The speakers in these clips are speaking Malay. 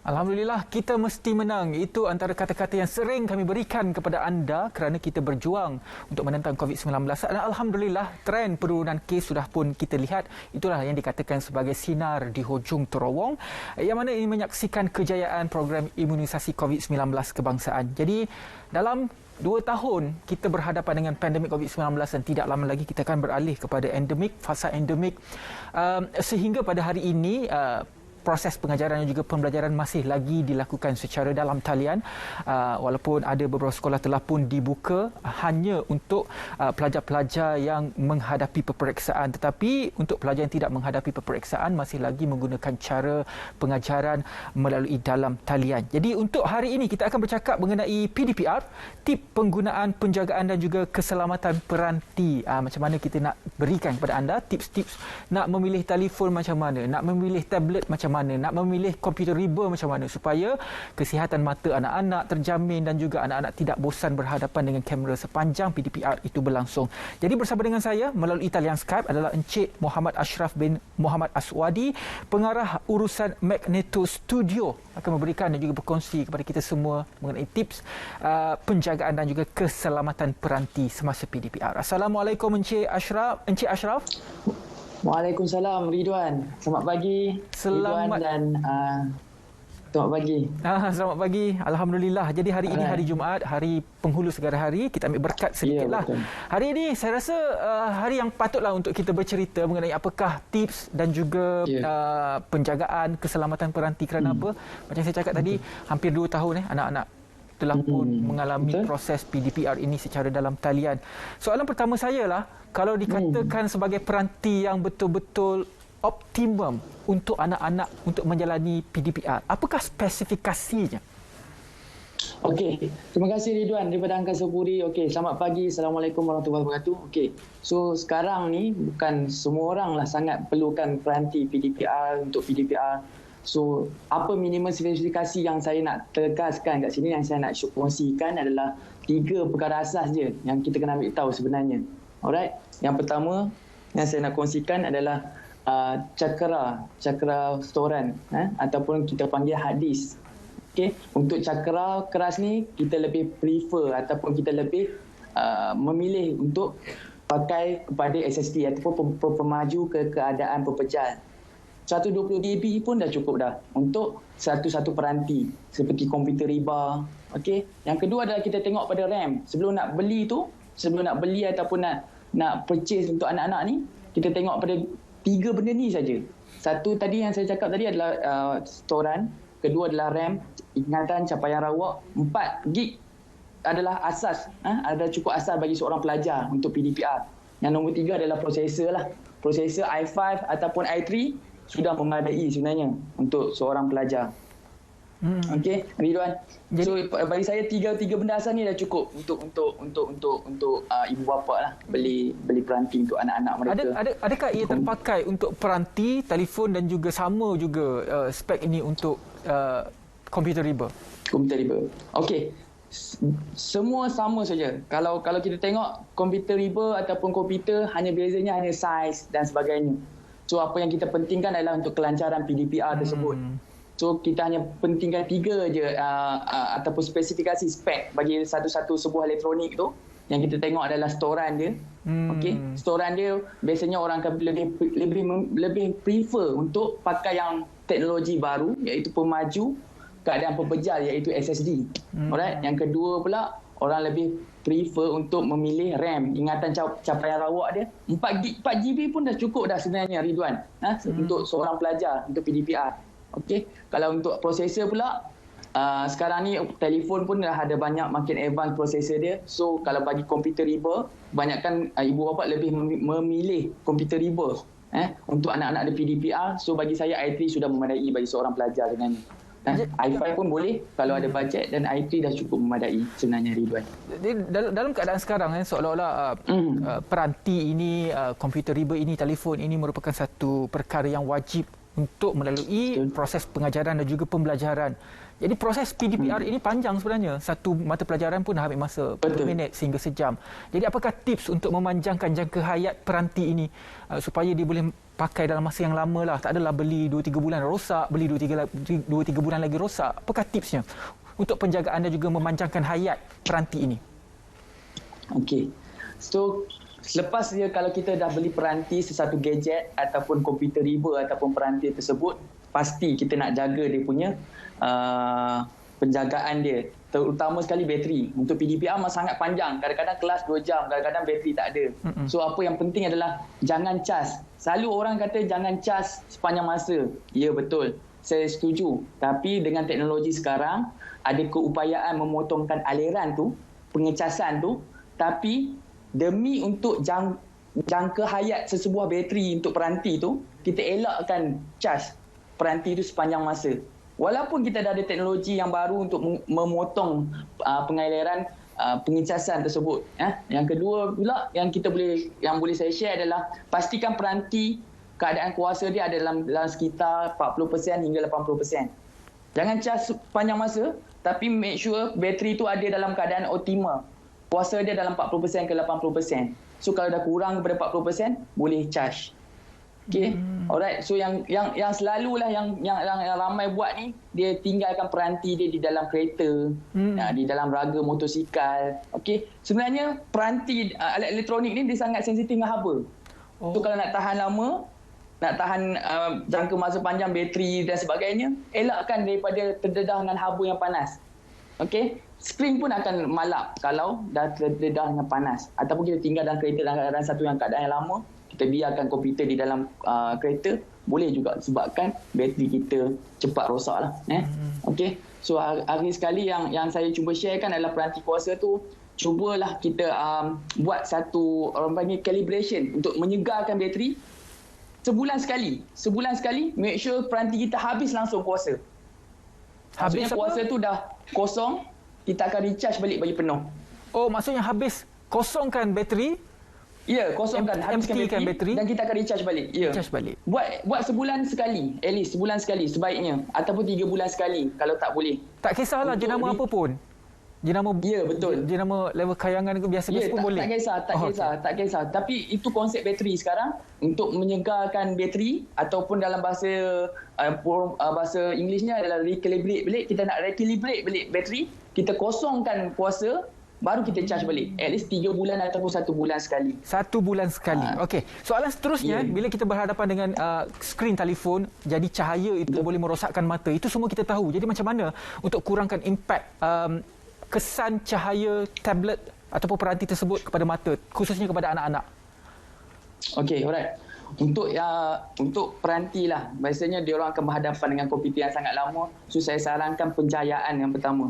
Alhamdulillah, kita mesti menang. Itu antara kata-kata yang sering kami berikan kepada anda kerana kita berjuang untuk menentang COVID-19. Dan Alhamdulillah, trend penurunan kes sudah pun kita lihat. Itulah yang dikatakan sebagai sinar di hujung terowong, yang mana ini menyaksikan kejayaan program imunisasi COVID-19 kebangsaan. Jadi, dalam 2 tahun kita berhadapan dengan pandemik COVID-19 dan tidak lama lagi kita akan beralih kepada endemik, fasa endemik. Sehingga pada hari ini, proses pengajaran dan juga pembelajaran masih lagi dilakukan secara dalam talian, walaupun ada beberapa sekolah telah pun dibuka hanya untuk pelajar-pelajar yang menghadapi peperiksaan, tetapi untuk pelajar yang tidak menghadapi peperiksaan masih lagi menggunakan cara pengajaran melalui dalam talian. Jadi untuk hari ini kita akan bercakap mengenai PDPR, tip penggunaan penjagaan dan juga keselamatan peranti. Macam mana kita nak berikan kepada anda tips-tips nak memilih telefon macam mana, nak memilih tablet macam mana, nak memilih komputer riba macam mana supaya kesihatan mata anak-anak terjamin dan juga anak-anak tidak bosan berhadapan dengan kamera sepanjang PDPR itu berlangsung. Jadi bersama dengan saya melalui talian Skype adalah Encik Muhammad Ashraf bin Muhammad Aswadi, pengarah urusan Magneto Studio, akan memberikan dan juga berkongsi kepada kita semua mengenai tips penjagaan dan juga keselamatan peranti semasa PDPR. Assalamualaikum Encik Ashraf. Encik Ashraf. Waalaikumsalam Ridwan. Selamat pagi Ridwan dan selamat pagi. Selamat pagi. Alhamdulillah. Jadi hari ini hari Jumaat, hari penghulu segala hari. Kita ambil berkat sedikitlah. Hari ini saya rasa hari yang patutlah untuk kita bercerita mengenai apakah tips dan juga penjagaan keselamatan peranti kerana apa. Macam saya cakap tadi, hampir 2 tahun anak-anak telah pun mengalami proses PDPR ini secara dalam talian. Soalan pertama saya lah, kalau dikatakan sebagai peranti yang betul-betul optimum untuk anak-anak untuk menjalani PDPR, apakah spesifikasinya? Okey, terima kasih Ridwan daripada Angkasa Puri. Okey, selamat pagi. Assalamualaikum warahmatullahi wabarakatuh. Okey, so sekarang ni bukan semua orang lah sangat perlukan peranti PDPR untuk PDPR. So, apa minimum spesifikasi yang saya nak tegaskan kat sini, yang saya nak kongsikan adalah 3 perkara asas je yang kita kena ambil tahu sebenarnya. Alright, yang pertama yang saya nak kongsikan adalah cakra storan, ataupun kita panggil hard disk. Okay. Untuk cakra keras ni kita lebih prefer ataupun kita lebih memilih untuk pakai kepada SSD ataupun pemaju ke keadaan pepejal. 120 GB pun dah cukup dah untuk satu peranti seperti komputer riba. Okey. Yang kedua adalah kita tengok pada RAM. Sebelum nak beli ataupun nak purchase untuk anak-anak ni, kita tengok pada 3 benda ni saja. Satu tadi yang saya cakap tadi adalah storan, kedua adalah RAM, ingatan capaian rawak, 4 gig adalah asas, ada cukup asas bagi seorang pelajar untuk PDPR. Yang nombor 3 adalah prosesor lah. Prosesor i5 ataupun i3 sudah memadai sebenarnya untuk seorang pelajar. Okey, Ridwan. So bagi saya tiga benda asal ni dah cukup untuk ibu bapa lah beli peranti untuk anak-anak mereka. Adakah ia terpakai untuk peranti, telefon dan juga sama juga spek ini untuk komputer riba? Komputer riba. Okey. Semua sama saja. Kalau kita tengok komputer riba ataupun komputer, bezanya hanya saiz dan sebagainya. So apa yang kita pentingkan adalah untuk kelancaran PDPR tersebut. So kita hanya pentingkan 3 je ataupun spesifikasi spek bagi satu sebuah elektronik tu. Yang kita tengok adalah storan dia. Okey, storan dia biasanya orang akan lebih prefer untuk pakai yang teknologi baru, iaitu pemaju keadaan pepejal, iaitu SSD. Alright, yang kedua pula orang lebih prefer untuk memilih RAM, ingatan capaian rawak dia 4 GB pun dah cukup dah sebenarnya Ridwan, untuk seorang pelajar untuk PDPR. Okey, kalau untuk prosesor pula, sekarang ni telefon pun dah ada banyak makin advance prosesor dia. So kalau bagi komputer riba, banyakkan ibu bapa lebih memilih komputer riba untuk anak-anak ada PDPR. So bagi saya i3 sudah memadai bagi seorang pelajar sebenarnya. i5 pun boleh kalau ada bajet, dan i3 dah cukup memadai sebenarnya Ridwan. Dalam keadaan sekarang seolah-olah peranti ini, komputer riba ini, telefon ini merupakan satu perkara yang wajib untuk melalui proses pengajaran dan juga pembelajaran. Jadi proses PDPR ini panjang sebenarnya. Satu mata pelajaran pun dah ambil masa 40 minit sehingga sejam. Jadi apakah tips untuk memanjangkan jangka hayat peranti ini supaya dia boleh pakai dalam masa yang lama lah. Tak adalah beli 2-3 bulan rosak, beli 2-3 bulan lagi rosak. Apakah tipsnya untuk penjagaan dan juga memanjangkan hayat peranti ini? Okey. So, selepas dia kalau kita dah beli peranti, sesuatu gadget ataupun komputer riba ataupun peranti tersebut, pasti kita nak jaga dia punya penjagaan dia. Terutama sekali bateri. Untuk PDPR memang sangat panjang. Kadang-kadang kelas 2 jam, kadang-kadang bateri tak ada. So apa yang penting adalah jangan cas. Selalu orang kata jangan cas sepanjang masa. Ya, betul. Saya setuju. Tapi dengan teknologi sekarang, ada keupayaan memotongkan aliran tu, pengecasan tu. Tapi demi untuk jangka hayat sesebuah bateri untuk peranti tu, kita elakkan cas peranti itu sepanjang masa. Walaupun kita dah ada teknologi yang baru untuk memotong pengairan pengecasan tersebut. Yang kedua pula yang boleh saya share adalah pastikan peranti keadaan kuasa dia ada dalam sekitar 40% hingga 80%. Jangan cas panjang masa, tapi make sure bateri tu ada dalam keadaan optimal. Kuasa dia dalam 40% ke 80%. So kalau dah kurang daripada 40%, boleh charge. Okay, alright. So yang selalulah yang ramai buat ni, dia tinggalkan peranti dia di dalam kereta, di dalam raga motosikal. Okay, sebenarnya peranti alat elektronik ni dia sangat sensitif dengan haba. So kalau nak tahan lama, nak tahan jangka masa panjang bateri dan sebagainya, elakkan daripada terdedah dengan haba yang panas. Okay, skrin pun akan malap kalau dah terdedah dengan panas. Ataupun kita tinggal dalam kereta dalam keadaan satu yang keadaan yang lama, kita biarkan komputer di dalam kereta, boleh juga sebabkan bateri kita cepat rosak lah. Okay. So hari sekali yang saya cuba sharekan adalah peranti kuasa tu, cubalah kita buat satu orang panggil calibration untuk menyegarkan bateri. Sebulan sekali make sure peranti kita habis langsung kuasa. Maksudnya kuasa tu dah kosong, kita akan recharge balik bagi penuh. Oh, maksudnya habis kosongkan bateri? Ya, kosongkan, habiskan bateri dan kita akan recharge balik. Ya. Recharge balik. Buat sebulan sekali, at least sebulan sekali sebaiknya, ataupun 3 bulan sekali kalau tak boleh. Tak kisahlah jenama apa pun. Jenama, ya, betul. Jenama level kayangan ke biasa-biasa pun boleh. Tak kisah. Tapi itu konsep bateri sekarang untuk menyegarkan bateri ataupun dalam bahasa Englishnya adalah recalibrate balik. Kita nak recalibrate balik bateri, kita kosongkan kuasa, baru kita charge balik. At least 3 bulan ataupun 1 bulan sekali. 1 bulan sekali. Okey. Soalan seterusnya, bila kita berhadapan dengan skrin telefon, jadi cahaya itu boleh merosakkan mata. Itu semua kita tahu. Jadi macam mana untuk kurangkan impak kesan cahaya tablet ataupun peranti tersebut kepada mata, khususnya kepada anak-anak? Okey, alright. Untuk peranti lah, biasanya dia orang akan berhadapan dengan komputer yang sangat lama. So saya sarankan pencahayaan yang pertama.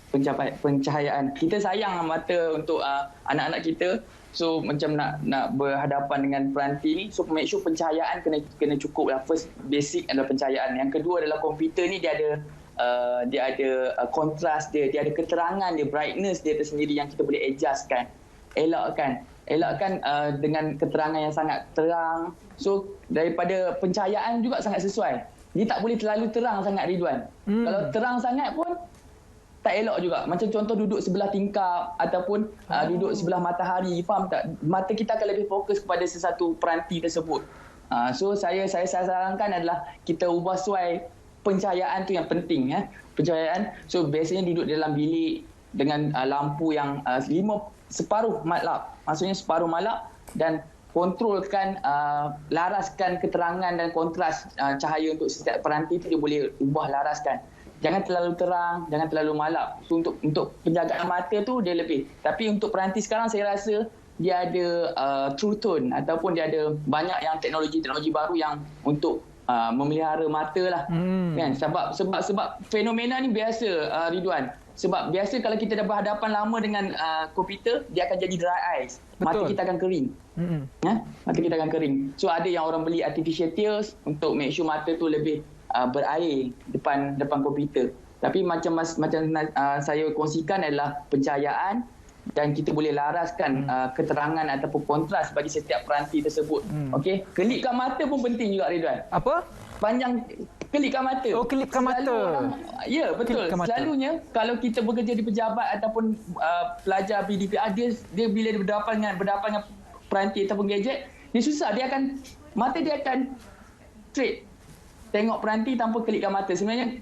Pencahayaan. Kita sayang mata untuk anak-anak kita. So macam nak berhadapan dengan peranti ni, so make sure pencahayaan kena cukup lah. First basic adalah pencahayaan. Yang kedua adalah komputer ni dia ada kontras dia ada keterangan dia, brightness dia tersendiri yang kita boleh adjustkan. Elakkan dengan keterangan yang sangat terang. So daripada pencahayaan juga sangat sesuai. Dia tak boleh terlalu terang sangat, Ridwan. Kalau terang sangat pun tak elok juga. Macam contoh duduk sebelah tingkap ataupun duduk sebelah matahari, faham tak? Mata kita akan lebih fokus kepada sesuatu peranti tersebut. So saya sarankan adalah kita ubah suai pencahayaan tu yang penting. Pencahayaan, so biasanya duduk dalam bilik dengan lampu yang separuh malap. Maksudnya separuh malap, dan kontrolkan, laraskan keterangan dan kontras cahaya untuk setiap peranti tu dia boleh ubah, laraskan. Jangan terlalu terang, jangan terlalu malap. So untuk penjagaan mata tu dia lebih. Tapi untuk peranti sekarang saya rasa dia ada true tone ataupun dia ada banyak yang teknologi baru yang untuk memelihara mata lah. Kan? Sebab fenomena ni biasa, Ridwan. Sebab biasa kalau kita dah berhadapan lama dengan komputer, dia akan jadi dry eyes. Mata kita akan kering. Mata kita akan kering. So ada yang orang beli artificial tears untuk make sure mata tu lebih berair depan komputer. Tapi macam saya kongsikan adalah pencahayaan, dan kita boleh laraskan keterangan ataupun kontras bagi setiap peranti tersebut. Okey, kelipkan mata pun penting juga, Ridwan. Apa? Panjang kelipkan mata. Oh, kelipkan mata. Ya, betul. Selalunya kalau kita bekerja di pejabat ataupun pelajar PDPR, dia bila dia berhadapan dengan peranti ataupun gadget, dia susah. Dia akan mata dia akan straight tengok peranti tanpa kelipkan mata. Sebenarnya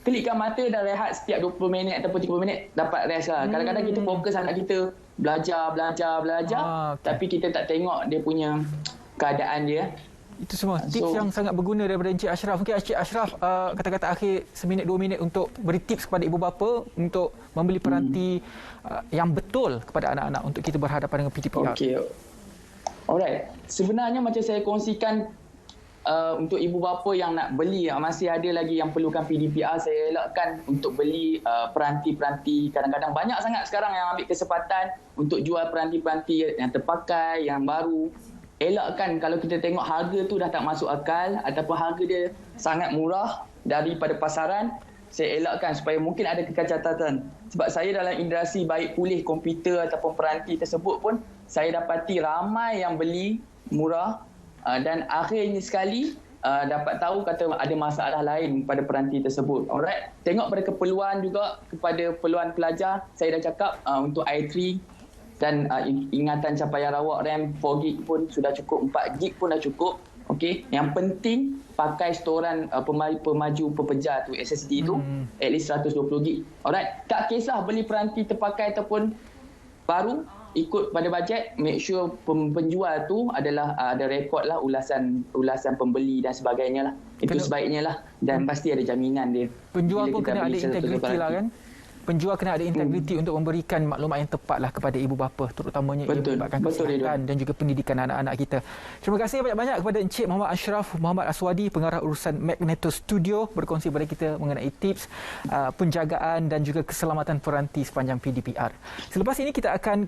kelipkan mata dan rehat setiap 20 minit ataupun 30 minit dapat rest lah. Kadang-kadang kita fokus anak kita belajar, okay. Tapi kita tak tengok dia punya keadaan dia. Itu semua tips yang sangat berguna daripada Encik Ashraf. Mungkin Encik Ashraf kata-kata akhir seminit 2 minit untuk beri tips kepada ibu bapa untuk membeli peranti yang betul kepada anak-anak untuk kita berhadapan dengan PDPR. Okey. Alright. Sebenarnya macam saya kongsikan untuk ibu bapa yang nak beli, masih ada lagi yang perlukan PDPR, saya elakkan untuk beli peranti-peranti. Kadang-kadang banyak sangat sekarang yang ambil kesempatan untuk jual peranti-peranti yang terpakai, yang baru. Elakkan kalau kita tengok harga tu dah tak masuk akal ataupun harga dia sangat murah daripada pasaran, saya elakkan supaya mungkin ada kecacatan. Sebab saya dalam industri baik pulih komputer ataupun peranti tersebut pun, saya dapati ramai yang beli murah dan akhirnya sekali dapat tahu kata ada masalah lain pada peranti tersebut. Alright, tengok pada keperluan juga kepada keperluan pelajar. Saya dah cakap untuk i3 dan ingatan capaian rawak RAM 4GB pun sudah cukup, 4GB pun dah cukup. Okey, yang penting pakai storan pemaju pepejar tu, SSD tu at least 120GB. Alright, tak kisah beli peranti terpakai ataupun baru, ikut pada bajet, make sure penjual tu adalah ada rekod lah ulasan pembeli dan sebagainya lah. Itu sebaiknya lah, dan pasti ada jaminan dia. Penjual pun kena ada integriti lah kan? Penjual kena ada integriti untuk memberikan maklumat yang tepat lah kepada ibu bapa, terutamanya ia melibatkan kesihatan dan juga pendidikan anak-anak kita. Terima kasih banyak-banyak kepada Encik Muhammad Ashraf Muhammad Aswadi, pengarah urusan Magneto Studio, berkongsi kepada kita mengenai tips penjagaan dan juga keselamatan peranti sepanjang PDPR. Selepas ini kita akan